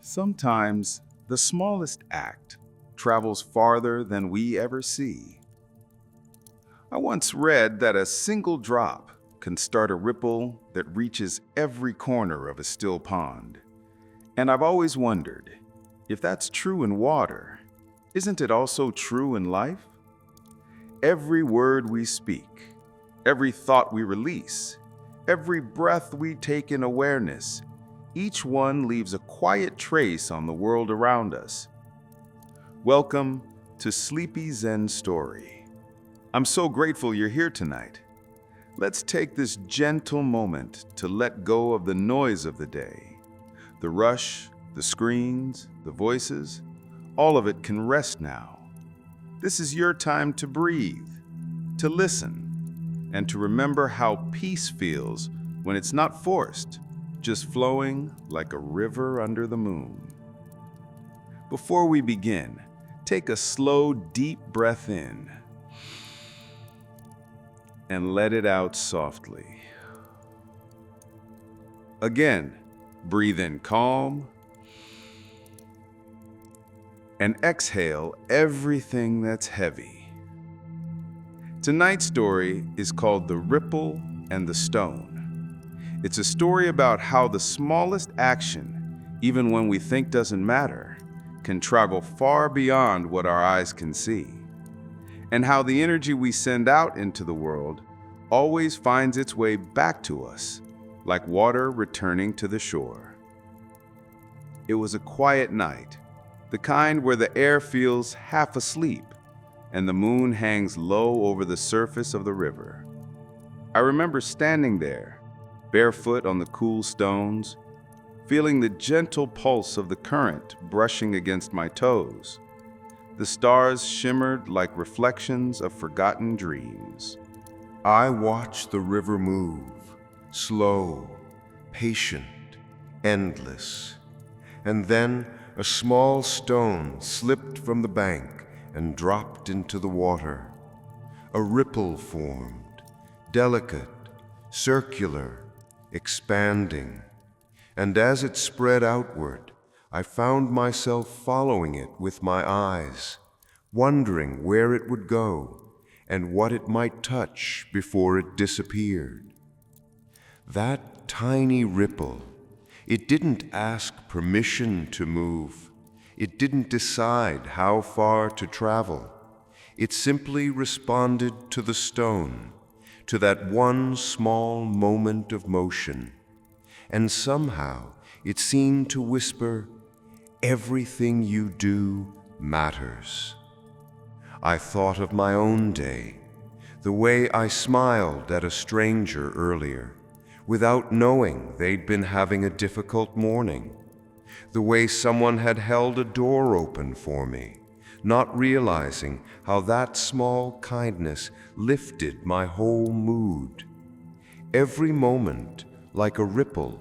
Sometimes the smallest act travels farther than we ever see. I once read that a single drop can start a ripple that reaches every corner of a still pond. And I've always wondered, if that's true in water, isn't it also true in life? Every word we speak, every thought we release, every breath we take in awareness, each one leaves a quiet trace on the world around us. Welcome to Sleepy Zen Story. I'm so grateful you're here tonight. Let's take this gentle moment to let go of the noise of the day. The rush, the screens, the voices, all of it can rest now. This is your time to breathe, to listen, and to remember how peace feels when it's not forced, just flowing like a river under the moon. Before we begin, take a slow, deep breath in and let it out softly. Again, breathe in calm and exhale everything that's heavy. Tonight's story is called The Ripple and the Stone. It's a story about how the smallest action, even when we think doesn't matter, can travel far beyond what our eyes can see, and how the energy we send out into the world always finds its way back to us, like water returning to the shore. It was a quiet night, the kind where the air feels half asleep and the moon hangs low over the surface of the river. I remember standing there, barefoot on the cool stones, feeling the gentle pulse of the current brushing against my toes. The stars shimmered like reflections of forgotten dreams. I watched the river move, slow, patient, endless. And then a small stone slipped from the bank and dropped into the water. A ripple formed, delicate, circular, expanding. And as it spread outward, I found myself following it with my eyes, wondering where it would go and what it might touch before it disappeared. That tiny ripple, it didn't ask permission to move. It didn't decide how far to travel. It simply responded to the stone, to that one small moment of motion. And somehow it seemed to whisper, "Everything you do matters." I thought of my own day, the way I smiled at a stranger earlier, without knowing they'd been having a difficult morning. The way someone had held a door open for me, not realizing how that small kindness lifted my whole mood. Every moment, like a ripple,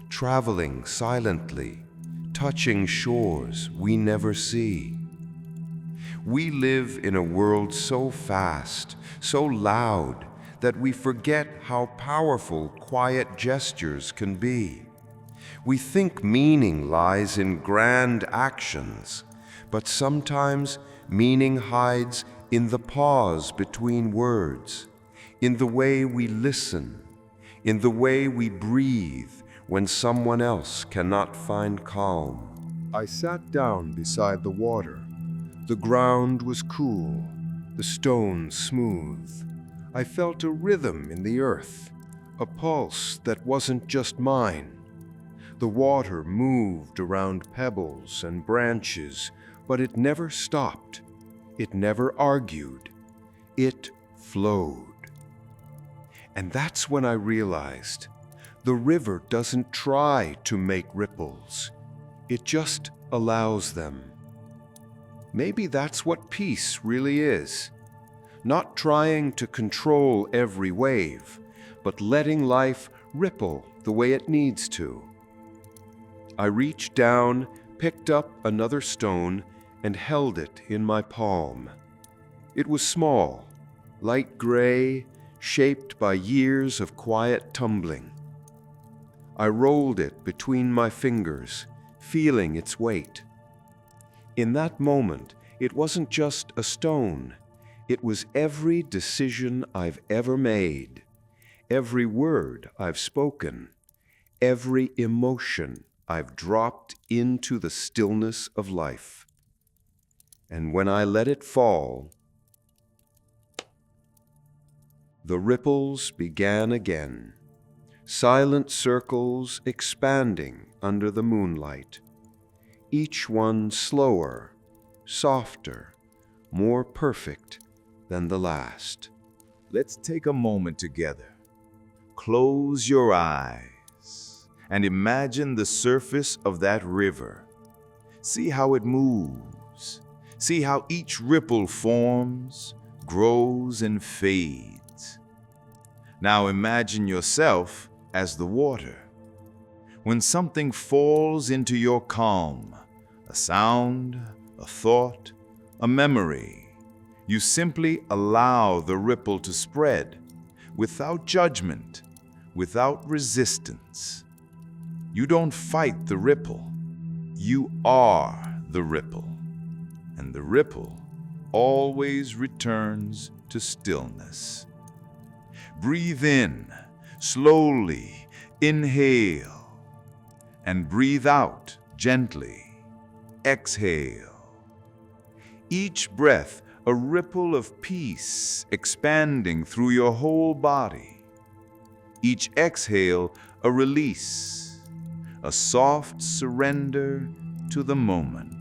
traveling silently, touching shores we never see. We live in a world so fast, so loud, that we forget how powerful quiet gestures can be. We think meaning lies in grand actions, but sometimes meaning hides in the pause between words, in the way we listen, in the way we breathe when someone else cannot find calm. I sat down beside the water. The ground was cool, the stones smooth. I felt a rhythm in the earth, a pulse that wasn't just mine. The water moved around pebbles and branches, but it never stopped. It never argued. It flowed. And that's when I realized the river doesn't try to make ripples. It just allows them. Maybe that's what peace really is. Not trying to control every wave, but letting life ripple the way it needs to. I reached down, picked up another stone, and held it in my palm. It was small, light gray, shaped by years of quiet tumbling. I rolled it between my fingers, feeling its weight. In that moment, it wasn't just a stone. It was every decision I've ever made, every word I've spoken, every emotion I've dropped into the stillness of life. And when I let it fall, the ripples began again, silent circles expanding under the moonlight, each one slower, softer, more perfect than the last. Let's take a moment together. Close your eyes and imagine the surface of that river. See how it moves. See how each ripple forms, grows, and fades. Now imagine yourself as the water. When something falls into your calm, a sound, a thought, a memory, you simply allow the ripple to spread without judgment, without resistance. You don't fight the ripple. You are the ripple. And the ripple always returns to stillness. Breathe in, slowly, inhale, and breathe out gently. Exhale. Each breath, a ripple of peace expanding through your whole body. Each exhale, a release, a soft surrender to the moment.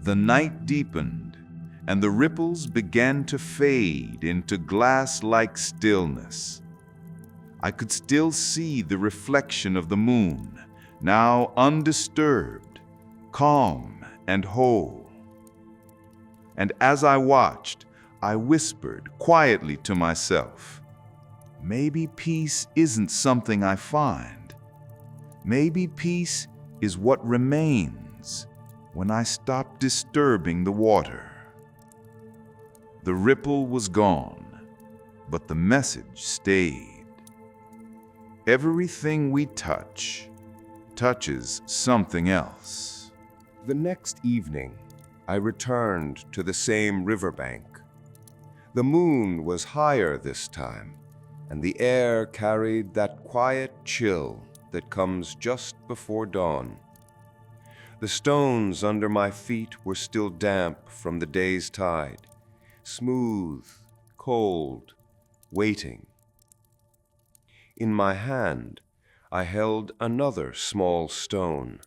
The night deepened, and the ripples began to fade into glass-like stillness. I could still see the reflection of the moon, now undisturbed, calm, and whole. And as I watched, I whispered quietly to myself, maybe peace isn't something I find. Maybe peace is what remains when I stop disturbing the water. The ripple was gone, but the message stayed. Everything we touch touches something else. The next evening, I returned to the same riverbank. The moon was higher this time, and the air carried that quiet chill that comes just before dawn. The stones under my feet were still damp from the day's tide, smooth, cold, waiting. In my hand, I held another small stone.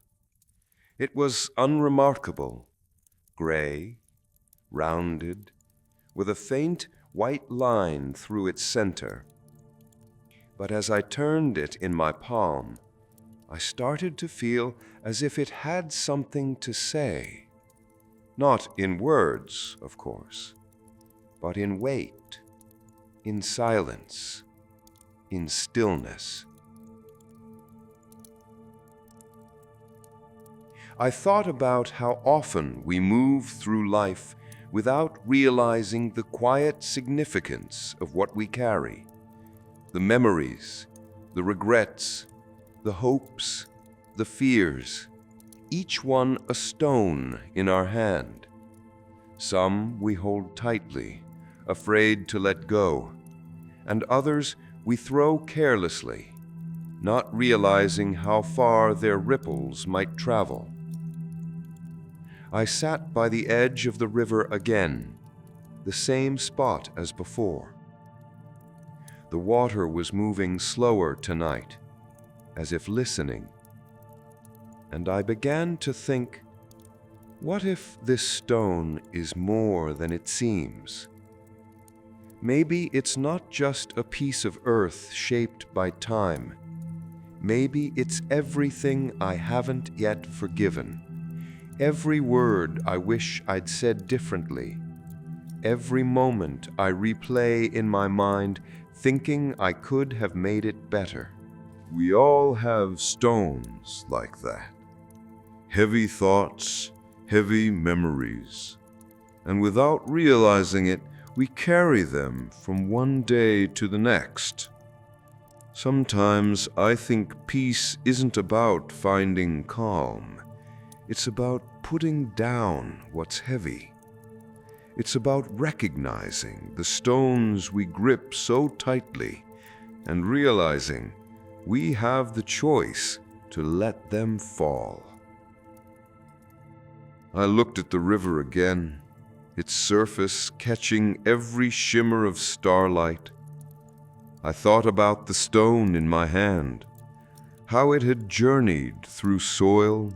It was unremarkable, gray, rounded, with a faint white line through its center. But as I turned it in my palm, I started to feel as if it had something to say. Not in words, of course, but in weight, in silence, in stillness. I thought about how often we move through life without realizing the quiet significance of what we carry, the memories, the regrets, the hopes, the fears, each one a stone in our hand. Some we hold tightly, afraid to let go, and others we throw carelessly, not realizing how far their ripples might travel. I sat by the edge of the river again, the same spot as before. The water was moving slower tonight, as if listening. And I began to think, what if this stone is more than it seems? Maybe it's not just a piece of earth shaped by time. Maybe it's everything I haven't yet forgiven. Every word I wish I'd said differently. Every moment I replay in my mind, thinking I could have made it better. We all have stones like that. Heavy thoughts, heavy memories. And without realizing it, we carry them from one day to the next. Sometimes I think peace isn't about finding calm. It's about putting down what's heavy. It's about recognizing the stones we grip so tightly and realizing we have the choice to let them fall. I looked at the river again, its surface catching every shimmer of starlight. I thought about the stone in my hand, how it had journeyed through soil,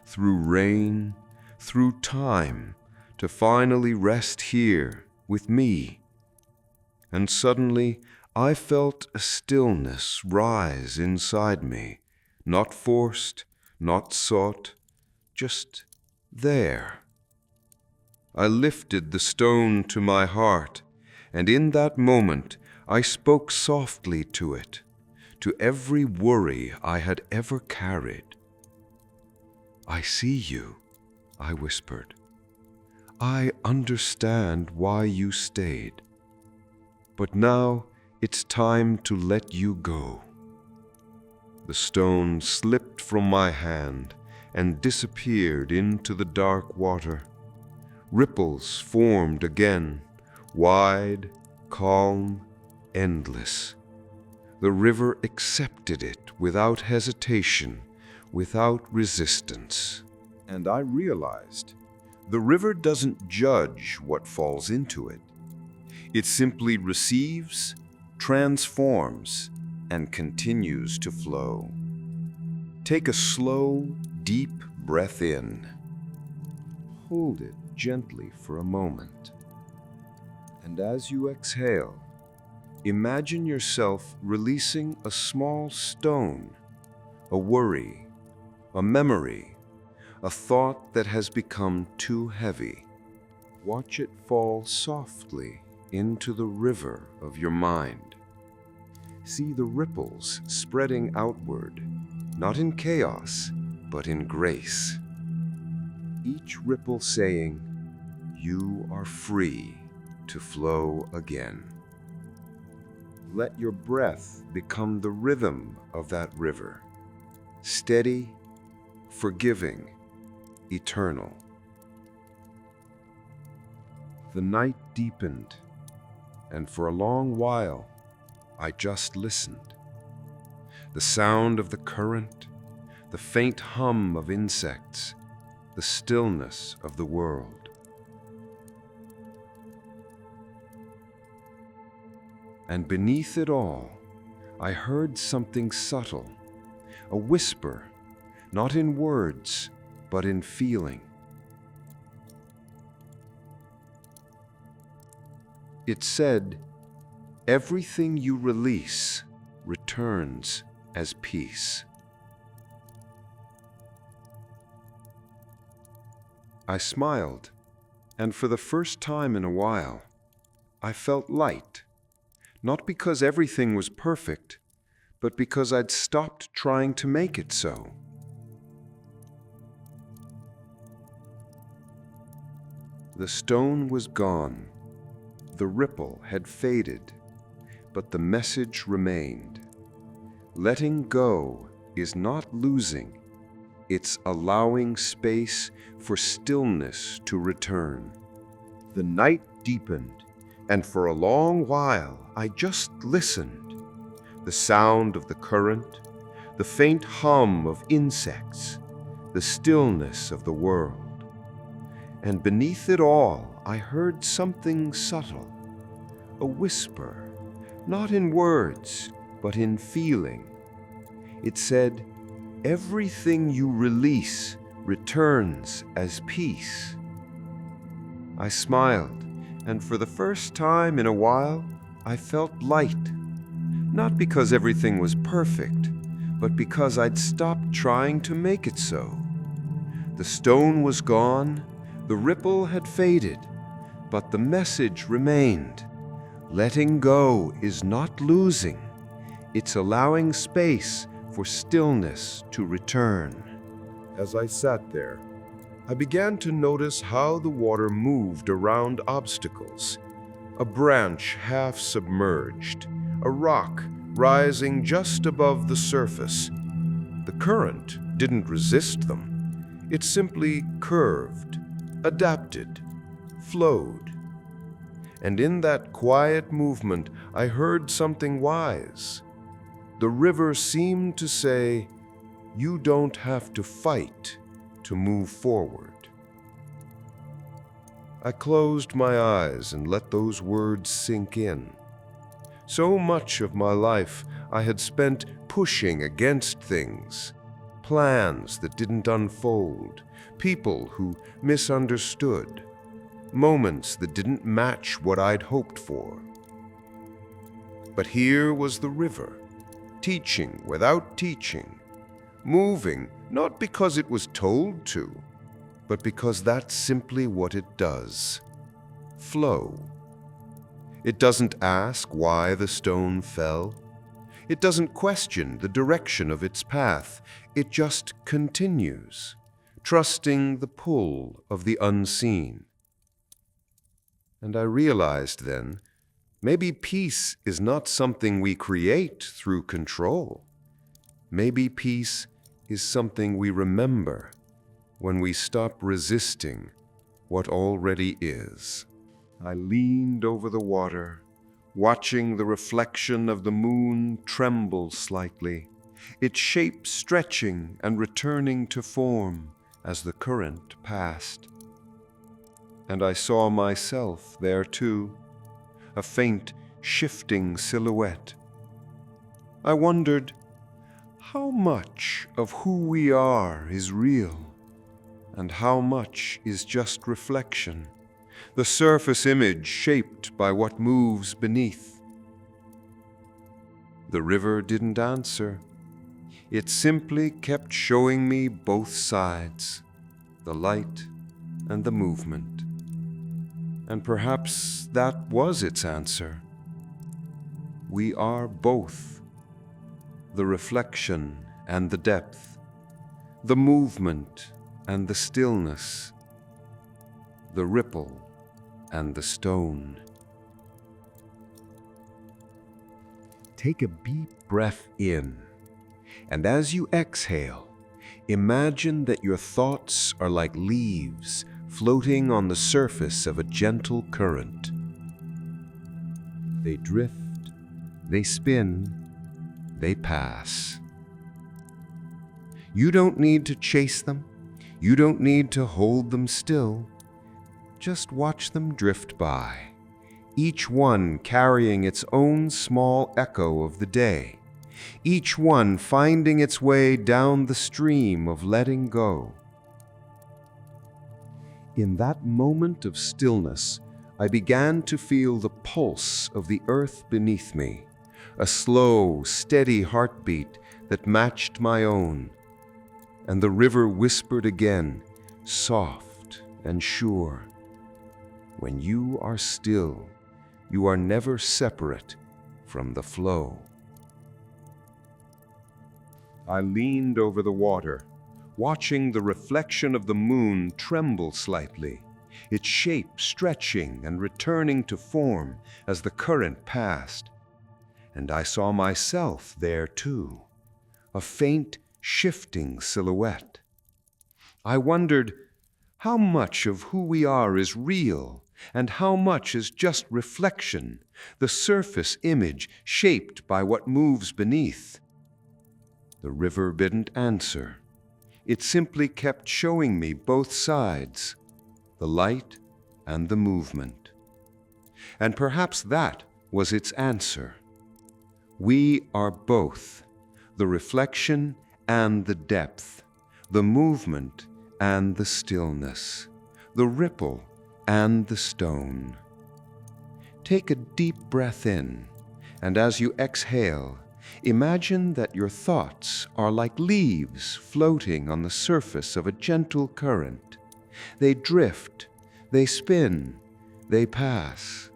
through rain, through time, to finally rest here with me. And suddenly I felt a stillness rise inside me, not forced, not sought, just there. I lifted the stone to my heart, and in that moment I spoke softly to it, to every worry I had ever carried. "I see you," I whispered. "I understand why you stayed. But now it's time to let you go." The stone slipped from my hand and disappeared into the dark water. Ripples formed again, wide, calm, endless. The river accepted it without hesitation, without resistance. And I realized the river doesn't judge what falls into it. It simply receives, transforms, and continues to flow. Take a slow, deep breath in. Hold it gently for a moment. And as you exhale, imagine yourself releasing a small stone, a worry, a memory, a thought that has become too heavy. Watch it fall softly into the river of your mind. See the ripples spreading outward, not in chaos, but in grace. Each ripple saying, "You are free to flow again." Let your breath become the rhythm of that river, steady, forgiving, eternal. The night deepened, and for a long while, I just listened. The sound of the current, the faint hum of insects, the stillness of the world. And beneath it all, I heard something subtle, a whisper, not in words, but in feeling. It said, "Everything you release returns as peace." I smiled, and for the first time in a while, I felt light, not because everything was perfect, but because I'd stopped trying to make it so. The stone was gone, the ripple had faded, but the message remained. Letting go is not losing, it's allowing space for stillness to return. The night deepened, and for a long while I just listened. The sound of the current, the faint hum of insects, the stillness of the world. And beneath it all, I heard something subtle, a whisper, not in words, but in feeling. It said, "Everything you release returns as peace." I smiled, and for the first time in a while, I felt light. Not because everything was perfect, but because I'd stopped trying to make it so. The stone was gone, the ripple had faded, but the message remained. Letting go is not losing, it's allowing space for stillness to return. As I sat there, I began to notice how the water moved around obstacles. A branch half submerged, a rock rising just above the surface. The current didn't resist them. It simply curved, adapted, flowed. And in that quiet movement, I heard something wise. The river seemed to say, "You don't have to fight to move forward." I closed my eyes and let those words sink in. So much of my life I had spent pushing against things, plans that didn't unfold, people who misunderstood, moments that didn't match what I'd hoped for. But here was the river, teaching without teaching, moving not because it was told to, but because that's simply what it does. Flow. It doesn't ask why the stone fell. It doesn't question the direction of its path. It just continues, trusting the pull of the unseen. And I realized then, maybe peace is not something we create through control. Maybe peace is something we remember when we stop resisting what already is. I leaned over the water, watching the reflection of the moon tremble slightly, its shape stretching and returning to form as the current passed. And I saw myself there too, a faint, shifting silhouette. I wondered, how much of who we are is real, and how much is just reflection, the surface image shaped by what moves beneath? The river didn't answer. It simply kept showing me both sides, the light and the movement. And perhaps that was its answer. We are both, the reflection and the depth, the movement and the stillness, the ripple and the stone. Take a deep breath in, and as you exhale, imagine that your thoughts are like leaves floating on the surface of a gentle current. They drift, they spin, they pass. You don't need to chase them. You don't need to hold them still. Just watch them drift by, each one carrying its own small echo of the day, each one finding its way down the stream of letting go. In that moment of stillness, I began to feel the pulse of the earth beneath me, a slow, steady heartbeat that matched my own. And the river whispered again, soft and sure, "When you are still, you are never separate from the flow." I leaned over the water, watching the reflection of the moon tremble slightly, its shape stretching and returning to form as the current passed. And I saw myself there too, a faint, shifting silhouette. I wondered, how much of who we are is real, and how much is just reflection, the surface image shaped by what moves beneath? The river didn't answer. It simply kept showing me both sides, the light and the movement. And perhaps that was its answer. We are both, the reflection and the depth, the movement and the stillness, the ripple and the stone. Take a deep breath in, and as you exhale, imagine that your thoughts are like leaves floating on the surface of a gentle current. They drift, they spin, they pass.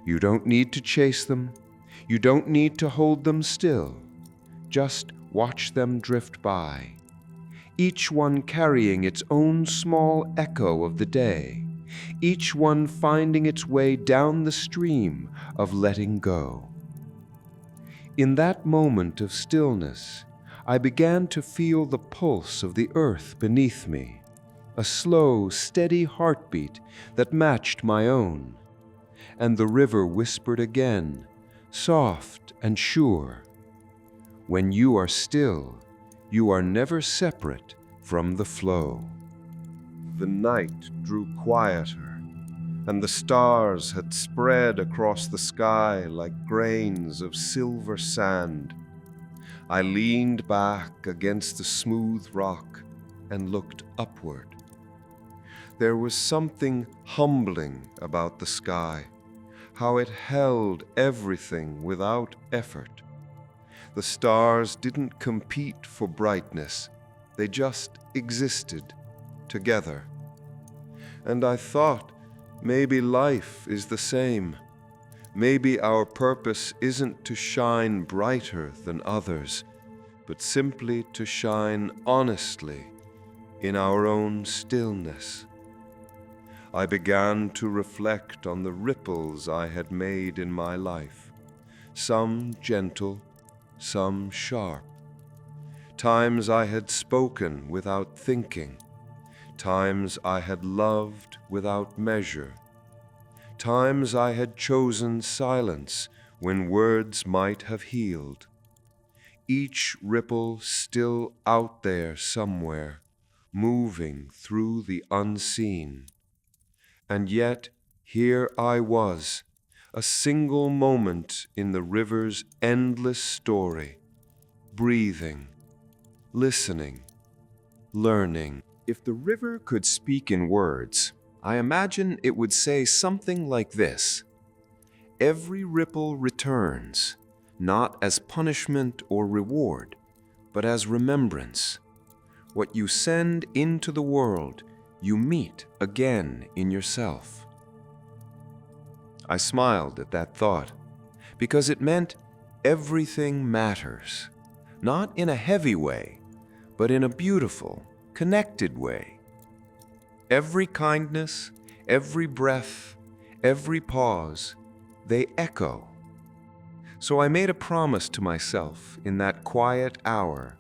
You don't need to chase them. You don't need to hold them still. Just watch them drift by, each one carrying its own small echo of the day, each one finding its way down the stream of letting go. In that moment of stillness, I began to feel the pulse of the earth beneath me, a slow, steady heartbeat that matched my own. And the river whispered again, soft and sure, "When you are still, you are never separate from the flow." The night drew quieter, and the stars had spread across the sky like grains of silver sand. I leaned back against the smooth rock and looked upward. There was something humbling about the sky, how it held everything without effort. The stars didn't compete for brightness, they just existed together. And I thought, maybe life is the same. Maybe our purpose isn't to shine brighter than others, but simply to shine honestly in our own stillness. I began to reflect on the ripples I had made in my life, some gentle, some sharp. Times I had spoken without thinking, times I had loved without measure, times I had chosen silence when words might have healed. Each ripple still out there somewhere, moving through the unseen. And yet here I was, a single moment in the river's endless story, breathing, listening, learning. If the river could speak in words, I imagine it would say something like this: "Every ripple returns, not as punishment or reward, but as remembrance. What you send into the world, you meet again in yourself." I smiled at that thought, because it meant everything matters, not in a heavy way, but in a beautiful, connected way. Every kindness, every breath, every pause, they echo. So I made a promise to myself in that quiet hour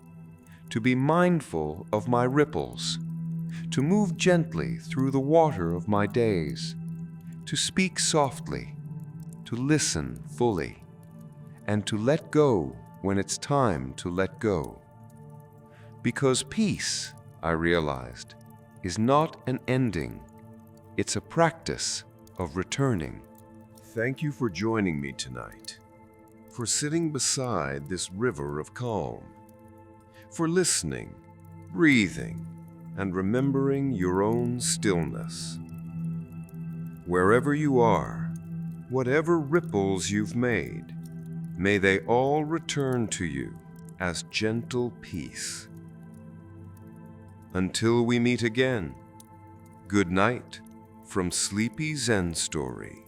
to be mindful of my ripples, to move gently through the water of my days, to speak softly, to listen fully, and to let go when it's time to let go. Because peace, I realized, is not an ending, it's a practice of returning. Thank you for joining me tonight, for sitting beside this river of calm, for listening, breathing, and remembering your own stillness. Wherever you are, whatever ripples you've made, may they all return to you as gentle peace. Until we meet again, good night from Sleepy Zen Story.